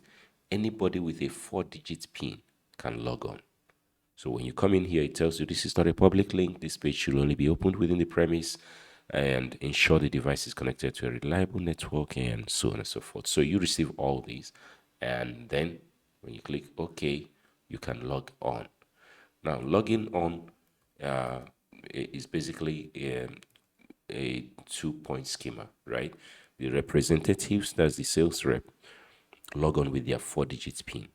anybody with a 4-digit PIN can log on. So when you come in here, it tells you this is not a public link. This page should only be opened within the premise and ensure the device is connected to a reliable network and so on and so forth. So you receive all these. And then when you click OK, you can log on. Now, logging on is basically a 2-point schema, right? The representatives, that's the sales rep, log on with their 4-digit PIN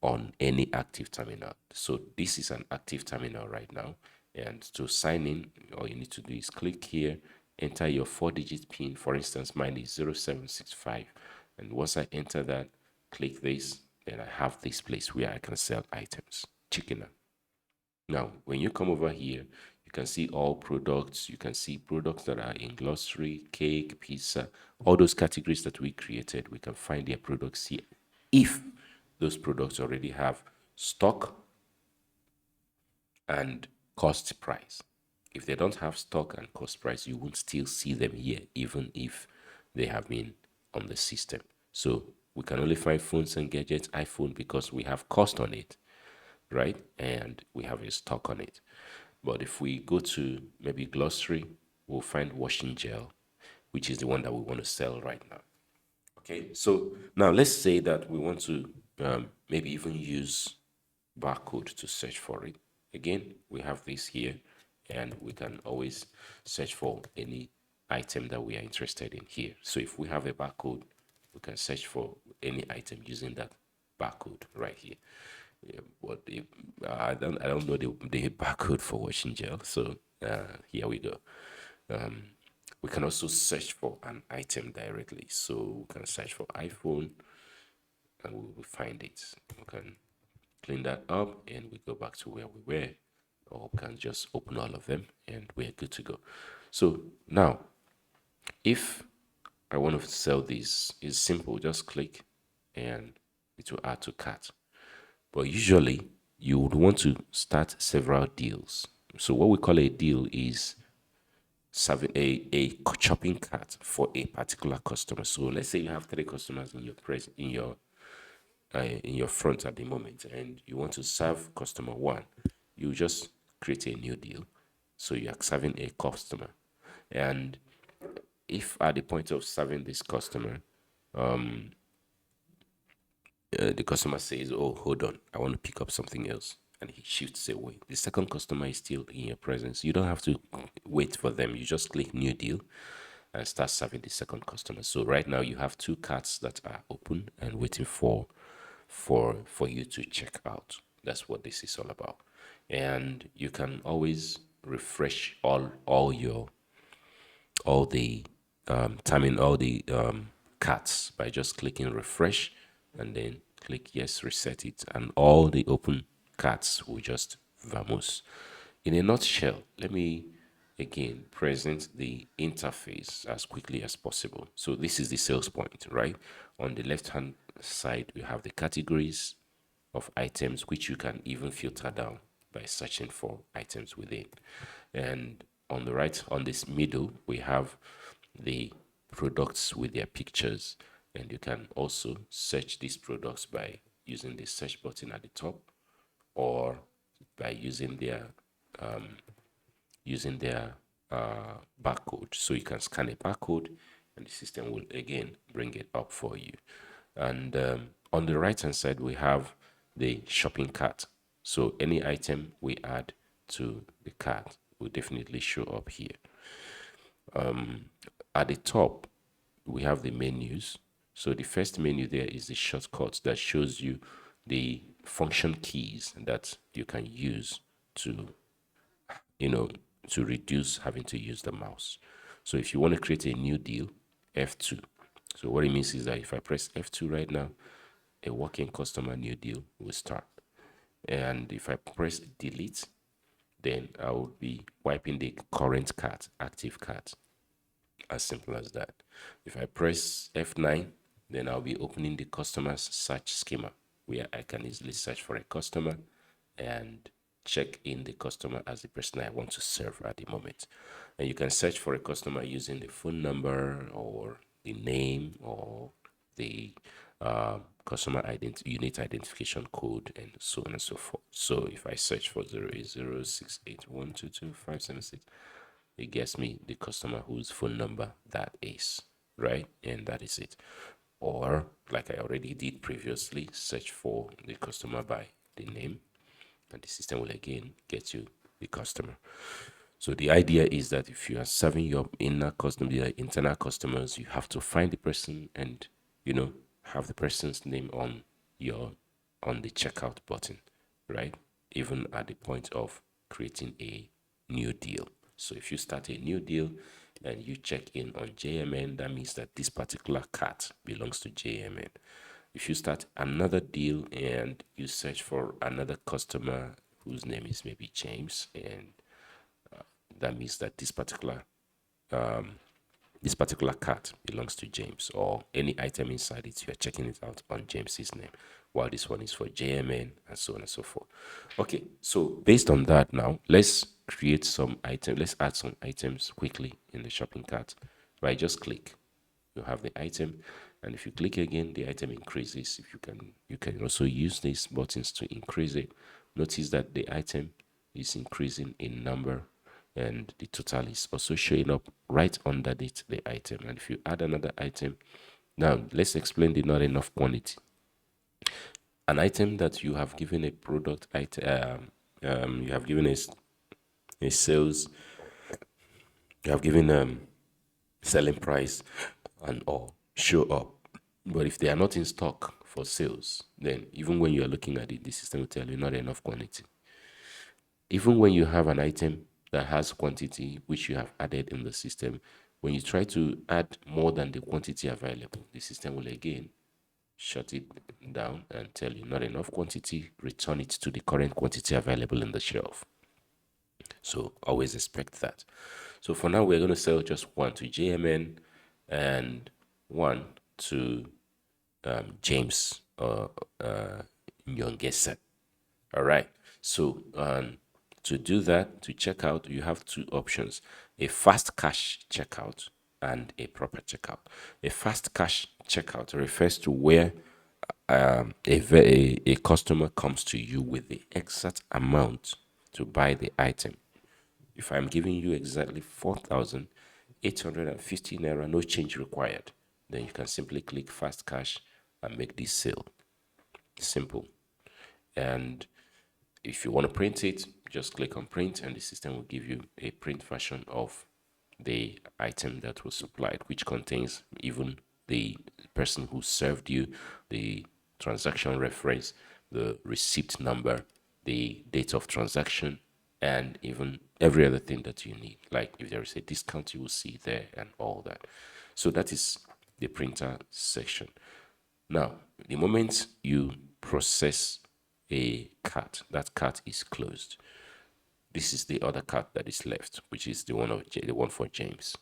on any active terminal. So this is an active terminal right now. And to sign in, all you need to do is click here, enter your 4-digit PIN. For instance, mine is 0765. And once I enter that, click this, then I have this place where I can sell items, chicken. Now, when you come over here, you can see all products. You can see products that are in glossary, cake, pizza, all those categories that we created. We can find their products here. If those products already have stock and cost price. If they don't have stock and cost price, you won't still see them here, even if they have been on the system. So we can only find phones and gadgets, iPhone, because we have cost on it, right? And we have a stock on it. But if we go to maybe glossary, we'll find washing gel, which is the one that we want to sell right now. Okay, so now let's say that we want to maybe even use barcode to search for it. Again, we have this here, and we can always search for any item that we are interested in here. So if we have a barcode, we can search for any item using that barcode right here. Yeah, but I don't know the barcode for washing gel. So here we go. We can also search for an item directly. So we can search for iPhone and we will find it. We can clean that up and we go back to where we were, or we can just open all of them and we're good to go. So now, if I want to sell this, it's simple. Just click and it will add to cart. But usually you would want to start several deals. So what we call a deal is serving a shopping cart for a particular customer. So let's say you have three customers in your front at the moment, and you want to serve customer one. You just create a new deal. So you are serving a customer, and if at the point of serving this customer, the customer says, "Oh, hold on, I want to pick up something else," and he shifts away. The second customer is still in your presence. You don't have to wait for them. You just click new deal and start serving the second customer. So right now you have two carts that are open and waiting for you to check out. That's what this is all about. And you can always refresh all the timing all the cards by just clicking refresh and then click yes, reset it, and all the open cards will just vamos. In a nutshell, let me again present the interface as quickly as possible. So this is the sales point, right? On the left hand side we have the categories of items, which you can even filter down by searching for items within. And on the right, on this middle, we have the products with their pictures, and you can also search these products by using the search button at the top, or by using their barcode. So you can scan a barcode and the system will again bring it up for you. And on the right hand side we have the shopping cart. So any item we add to the cart will definitely show up here. At the top we have the menus. So the first menu there is the shortcut that shows you the function keys that you can use to to reduce having to use the mouse. So if you want to create a new deal, F2. So what it means is that if I press F2 right now, a working customer new deal will start. And if I press delete, then I will be wiping the current cart, active cart. As simple as that. If I press F9, then I'll be opening the customer's search schema, where I can easily search for a customer and check in the customer as the person I want to serve at the moment. And you can search for a customer using the phone number or the name or the customer unit identification code, and so on and so forth. So if I search for 08068122576, it gets me the customer whose phone number that is, right? And that is it. Or like I already did previously, search for the customer by the name, and the system will again get you the customer. So the idea is that if you are serving your internal customers, you have to find the person and have the person's name on the checkout button, right? Even at the point of creating a new deal. So if you start a new deal and you check in on JMN, that means that this particular cart belongs to JMN. If you start another deal and you search for another customer whose name is maybe James, and that means that this particular cart belongs to James, or any item inside it, you are checking it out on James's name, while this one is for JMN, and so on and so forth. Okay, so based on that, now let's create some items. Let's add some items quickly in the shopping cart. By just click, you have the item, and if you click again, the item increases. If you can also use these buttons to increase it. Notice that the item is increasing in number, and the total is also showing up right underneath the item. And if you add another item, now let's explain the not enough quantity. An item that you have given a product item, you have given a sales, you have given selling price and all show up, but if they are not in stock for sales, then even when you are looking at it, the system will tell you not enough quantity. Even when you have an item that has quantity which you have added in the system, when you try to add more than the quantity available, the system will again shut it down and tell you not enough quantity, return it to the current quantity available in the shelf. So always expect that. So for now, we're going to sell just one to JMN and one to James Nyongesa. All right. So to do that, to check out, you have two options: a fast cash checkout and a proper checkout. A fast cash checkout refers to where a customer comes to you with the exact amount to buy the item. If I'm giving you exactly 4,850 naira, no change required, then you can simply click fast cash and make this sale. Simple. And if you want to print it, just click on print and the system will give you a print version of the item that was supplied, which contains even the person who served you, the transaction reference, the receipt number, the date of transaction, and even every other thing that you need. Like if there is a discount, you will see there and all that. So that is the printer section. Now, the moment you process a cart, that cart is closed. This is the other cart that is left, which is the one for James.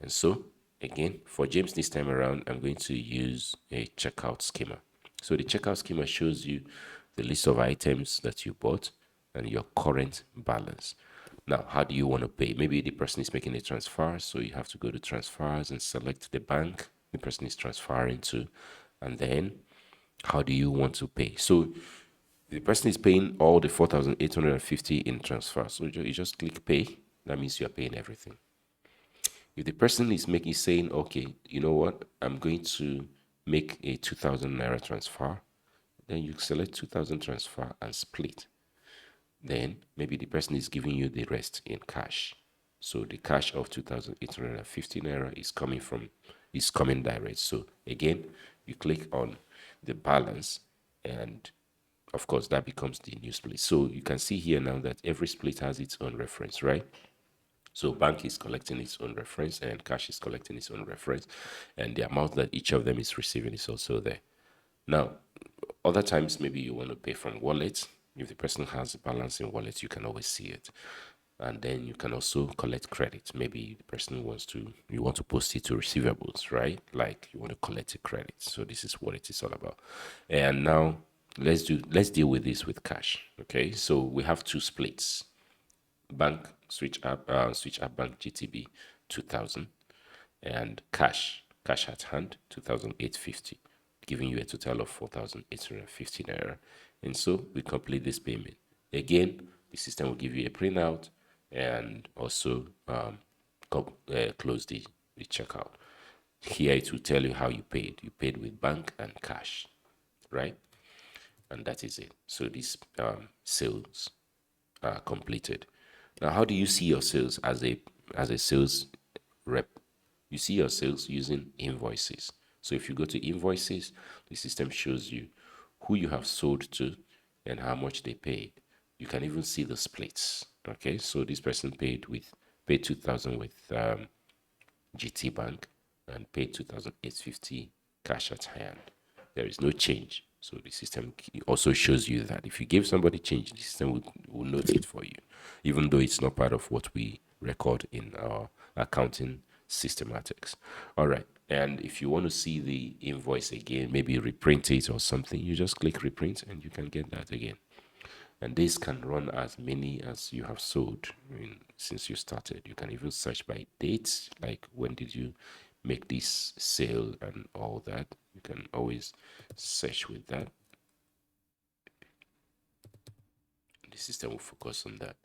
And so, again, for James this time around, I'm going to use a checkout schema. So the checkout schema shows you the list of items that you bought and your current balance. Now, how do you want to pay? Maybe the person is making a transfer, so you have to go to transfers and select the bank the person is transferring to, and then how do you want to pay? So the person is paying all the 4,850 in transfer. So you just click pay. That means you are paying everything. If the person is saying, okay, you know what, I'm going to make a 2,000 naira transfer, then you select 2,000 transfer and split. Then maybe the person is giving you the rest in cash. So the cash of 2,850 naira is coming direct. So again, you click on the balance, and of course that becomes the new split. So you can see here now that every split has its own reference, right? So bank is collecting its own reference and cash is collecting its own reference, and the amount that each of them is receiving is also there. Now, other times maybe you want to pay from wallet. If the person has a balance in wallet, you can always see it. And then you can also collect credit. Maybe the person you want to post it to receivables, right? Like you want to collect a credit. So this is what it is all about. And now let's deal with this with cash. Okay. So we have two splits. Bank switch app bank GTB 2000, and cash at hand 2,850, giving you a total of 4,850 naira. And so we complete this payment. Again, the system will give you a printout and also close the checkout. Here it will tell you how you paid. You paid with bank and cash, right? And that is it. So these sales are completed. Now, how do you see your sales as a sales rep? You see your sales using invoices. So if you go to invoices, the system shows you who you have sold to and how much they paid. You can even see the splits. Okay, so this person paid 2,000 with GT Bank and paid 2,850 cash at hand. There is no change. So the system also shows you that if you give somebody change, the system will note it for you, even though it's not part of what we record in our accounting systematics. All right. And if you want to see the invoice again, maybe reprint it or something, you just click reprint and you can get that again. And this can run as many as you have sold. I mean, since you started, you can even search by dates, like when did you make this sale and all that. You can always search with that. The system will focus on that.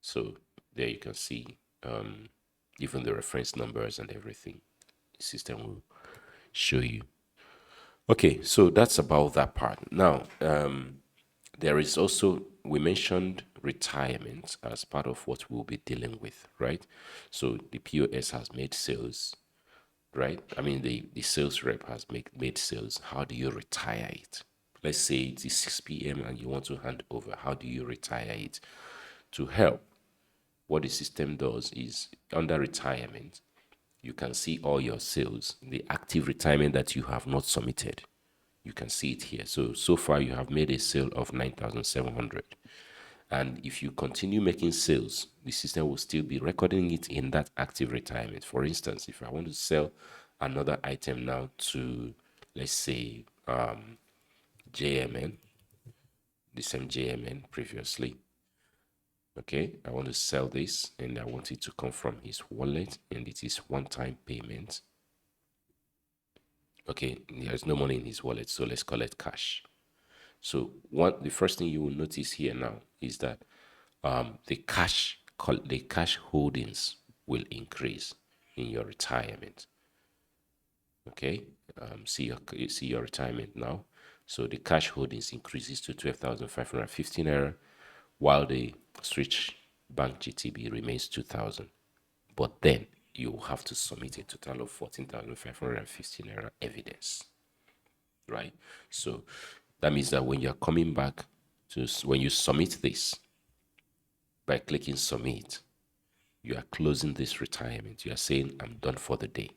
So there you can see even the reference numbers and everything. The system will show you. Okay, so that's about that part. Now, there is also, we mentioned retirement as part of what we'll be dealing with, right? So the POS has made sales, right? I mean, the sales rep has made sales. How do you retire it? Let's say it is 6 p.m. and you want to hand over. How do you retire it? To help, what the system does is under retirement, you can see all your sales, the active retirement that you have not submitted. You can see it here. So far you have made a sale of 9,700. And if you continue making sales, the system will still be recording it in that active retirement. For instance, if I want to sell another item now to, let's say, JMN, the same JMN previously. Okay, I want to sell this and I want it to come from his wallet, and it is one-time payment. Okay, there's no money in his wallet, so let's call it cash. So the first thing you will notice here now is that the cash holdings will increase in your retirement. Okay, you see your retirement now. So the cash holdings increases to 12,515 naira, while the switch bank GTB remains 2,000. But then you have to submit a total of 14,515 naira evidence, right? So that means that when you're coming back when you submit this by clicking submit, you are closing this retirement. You are saying, I'm done for the day.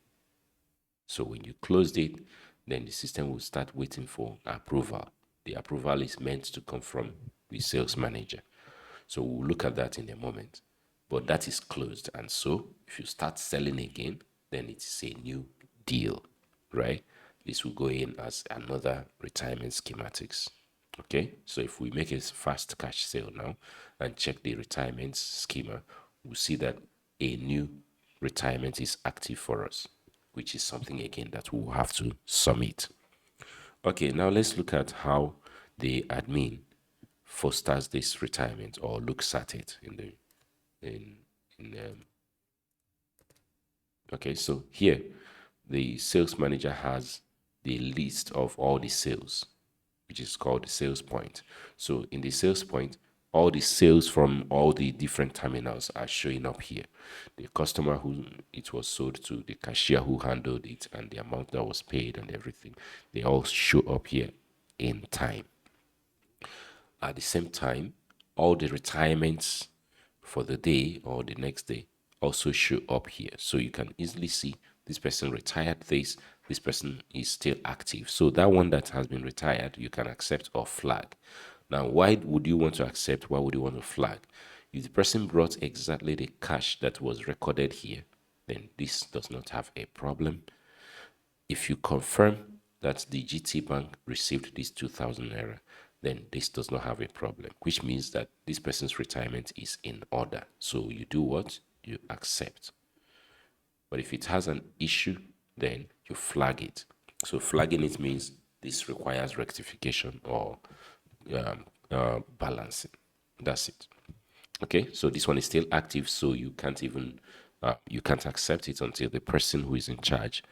So when you closed it, then the system will start waiting for approval. The approval is meant to come from the sales manager. So we'll look at that in a moment. But that is closed. And so if you start selling again, then it is a new deal, right? This will go in as another retirement schematics. Okay, so if we make a fast cash sale now and check the retirement schema, we'll see that a new retirement is active for us, which is something again that we'll have to submit. Okay, now let's look at how the admin fosters this retirement or looks at it okay, so here the sales manager has the list of all the sales, which is called the sales point. So in the sales point, all the sales from all the different terminals are showing up here. The customer who it was sold to, the cashier who handled it, and the amount that was paid and everything, they all show up here in time. At the same time, all the retirements for the day or the next day also show up here. So you can easily see this person retired this person is still active. So that one that has been retired, you can accept or flag. Now, why would you want to accept? Why would you want to flag? If the person brought exactly the cash that was recorded here, then this does not have a problem. If you confirm that the GT Bank received this 2,000 naira, then this does not have a problem, which means that this person's retirement is in order. So you do what? You accept. But if it has an issue, then you flag it. So flagging it means this requires rectification or balancing. That's it. Okay, so this one is still active, so you can't even you can't accept it until the person who is in charge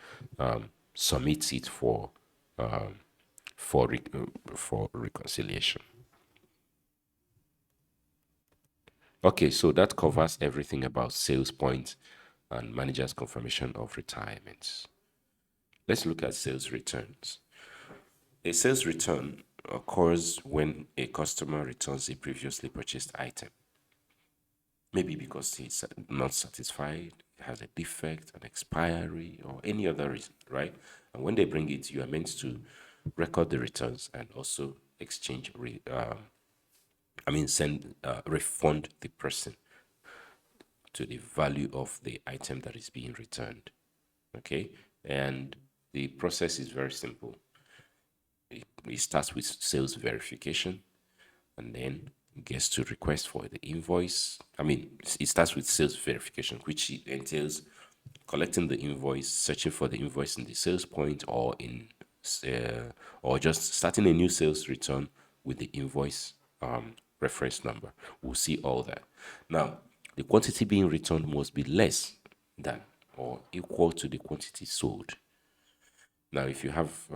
submits it for reconciliation. Okay, so that covers everything about sales points and manager's confirmation of retirements. Let's look at sales returns. A sales return occurs when a customer returns a previously purchased item. Maybe because he's not satisfied, has a defect, an expiry, or any other reason, right? And when they bring it, you are meant to record the returns and also exchange, refund the person to the value of the item that is being returned. Okay, and the process is very simple. It starts with sales verification, and then gets to request for the invoice. It starts with sales verification, which entails collecting the invoice, searching for the invoice in the sales point, or or just starting a new sales return with the invoice reference number. We'll see all that. Now, the quantity being returned must be less than or equal to the quantity sold. Now, if you have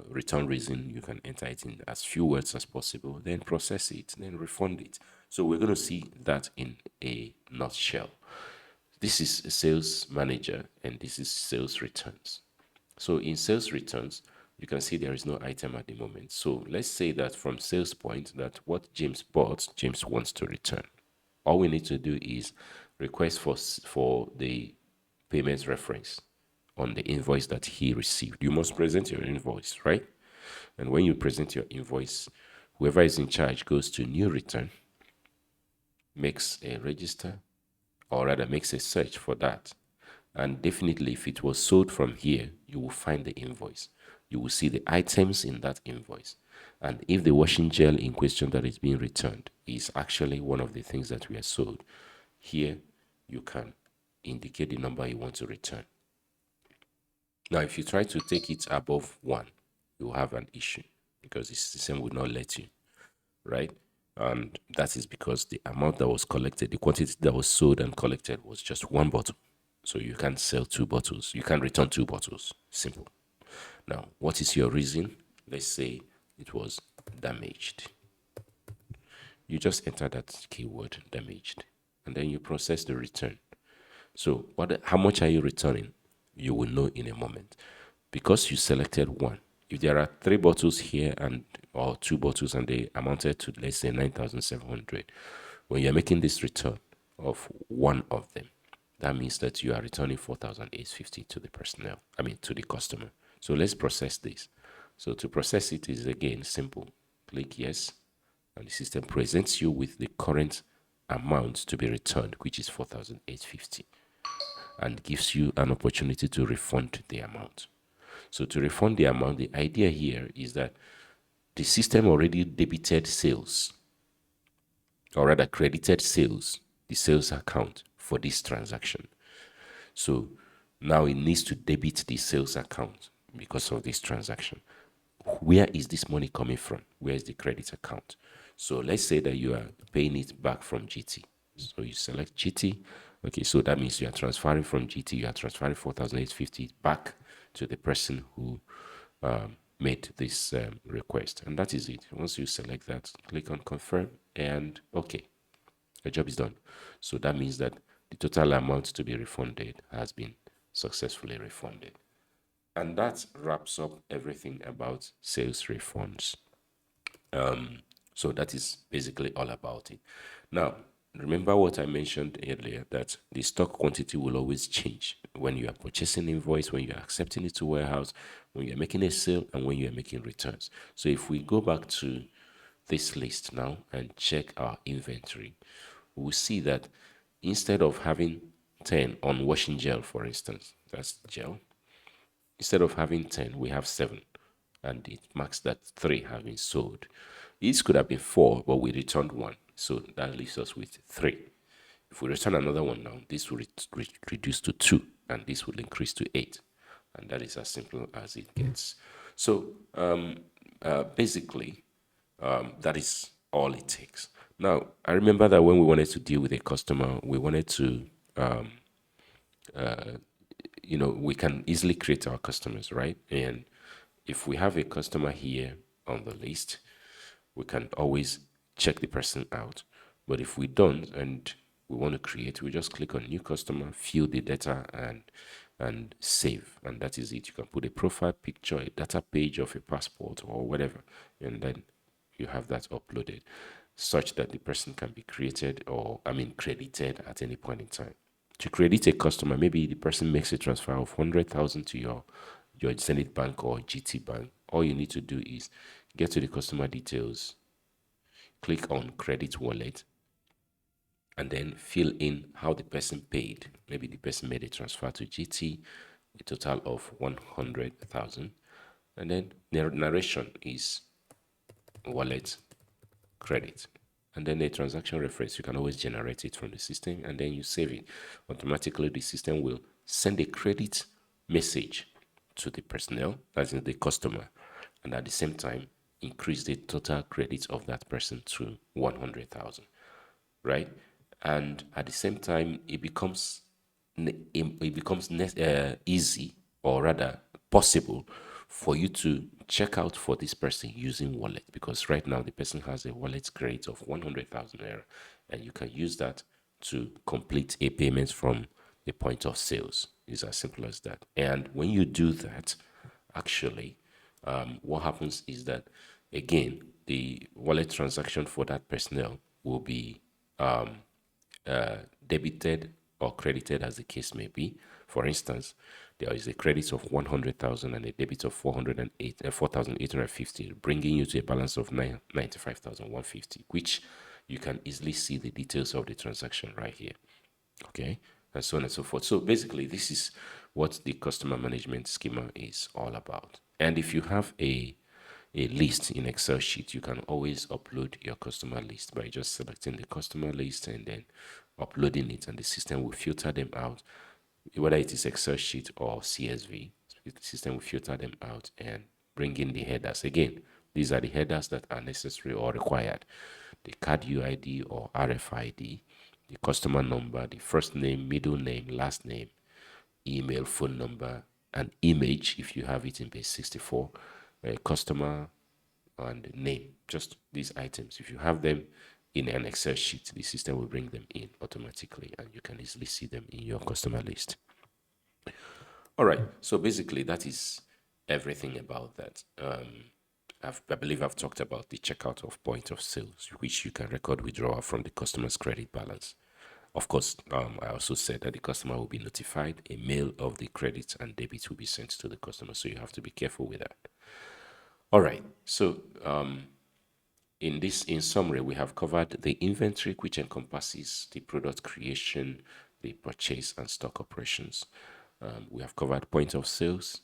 return reason, you can enter it in as few words as possible, then process it, then refund it. So we're going to see that in a nutshell. This is a sales manager and this is sales returns. So in sales returns, you can see there is no item at the moment. So let's say that from sales point that what James bought, James wants to return. All we need to do is request for the payment reference on the invoice that he received. You must present your invoice, right? And when you present your invoice, whoever is in charge goes to new return, makes a register, or rather makes a search for that. And definitely, if it was sold from here, you will find the invoice. you will see the items in that invoice. And if the washing gel in question that is being returned is actually one of the things that we are sold, here you can indicate the number you want to return. Now, if you try to take it above 1, you'll have an issue because the system will not let you, right? And that is because the amount that was collected, the quantity that was sold and collected was just 1 bottle. So you can't sell 2 bottles. You can't return 2 bottles. Simple. Now, what is your reason? Let's say it was damaged. You just enter that keyword, damaged, and then you process the return. So how much are you returning? You will know in a moment. Because you selected 1, if there are 3 bottles here or 2 bottles and they amounted to, let's say, 9,700, when you're making this return of 1 of them, that means that you are returning 4,850 to the to the customer. So let's process this. So to process it is again simple. Click yes, and the system presents you with the current amount to be returned, which is 4,850, and gives you an opportunity to refund the amount. So to refund the amount, the idea here is that the system already debited sales, or rather credited sales, the sales account for this transaction. So now it needs to debit the sales account because of this transaction. Where is this money coming from? Where is the credit account? So let's say that you are paying it back from GT. So you select GT. Okay, so that means you are transferring from GT, you are transferring 4,850 back to the person who made this request. And that is it. Once you select that, click on confirm and okay, the job is done. So that means that the total amount to be refunded has been successfully refunded. And that wraps up everything about sales refunds. So that is basically all about it. Now, remember what I mentioned earlier, that the stock quantity will always change when you are purchasing invoice, when you are accepting it to warehouse, when you are making a sale, and when you are making returns. So if we go back to this list now and check our inventory, we'll see that instead of having 10 on washing gel, for instance, that's gel, instead of having 10, we have 7, and it marks that 3 have been sold. This could have been 4, but we returned 1, so that leaves us with 3. If we return another one now, this will reduce to 2, and this will increase to 8, and that is as simple as it gets. So basically, that is all it takes. Now, I remember that when we wanted to deal with a customer, we wanted to we can easily create our customers, right? And if we have a customer here on the list, we can always check the person out. But if we don't and we want to create, we just click on new customer, fill the data, and save, and that is it. You can put a profile picture, a data page of a passport or whatever, and then you have that uploaded such that the person can be credited at any point in time. To credit a customer, maybe the person makes a transfer of 100,000 to your Zenith Bank or GT Bank. All you need to do is get to the customer details, click on credit wallet, and then fill in how the person paid. Maybe the person made a transfer to GT, a total of 100,000, and then the narration is wallet credit, and then a transaction reference. You can always generate it from the system, and then you save it. Automatically the system will send a credit message to the personnel, that is the customer, and at the same time increase the total credit of that person to 100,000, right? And at the same time it becomes easy, or rather possible, for you to check out for this person using wallet, because right now the person has a wallet credit of 100,000 naira, and you can use that to complete a payment from the point of sales. It's as simple as that. And when you do that, actually, what happens is that, again, the wallet transaction for that personnel will be debited or credited as the case may be. For instance, there is a credit of 100,000 and a debit of 4,850, bringing you to a balance of 95,150, which you can easily see the details of the transaction right here. Okay, and so on and so forth. So basically, this is what the customer management schema is all about. And if you have a list in Excel sheet, you can always upload your customer list by just selecting the customer list and then uploading it, and the system will filter them out. Whether it is Excel sheet or CSV, the system will filter them out and bring in the headers. Again, these are the headers that are necessary or required: the card UID or RFID, the customer number, the first name, middle name, last name, email, phone number, and image if you have it in base 64, customer, and name. Just these items. If you have them in an Excel sheet, the system will bring them in automatically and you can easily see them in your customer list. All right. So basically, that is everything about that. I believe I've talked about the checkout of point of sales, which you can record withdrawal from the customer's credit balance. Of course, I also said that the customer will be notified. A mail of the credit and debit will be sent to the customer, so you have to be careful with that. All right. So in summary, we have covered the inventory, which encompasses the product creation, the purchase, and stock operations. We have covered point of sales,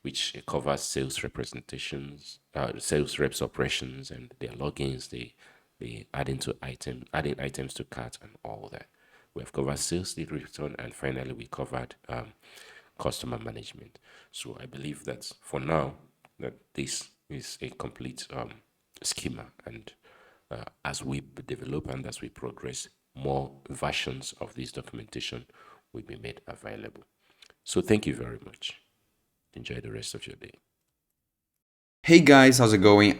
which covers sales representations, sales reps operations, and their logins, the adding items to cart, and all that. We have covered sales lead return, and finally we covered customer management. So I believe that for now, that this is a complete schema, and as we develop and as we progress, more versions of this documentation will be made available. So thank you very much. Enjoy the rest of your day. Hey guys, how's it going?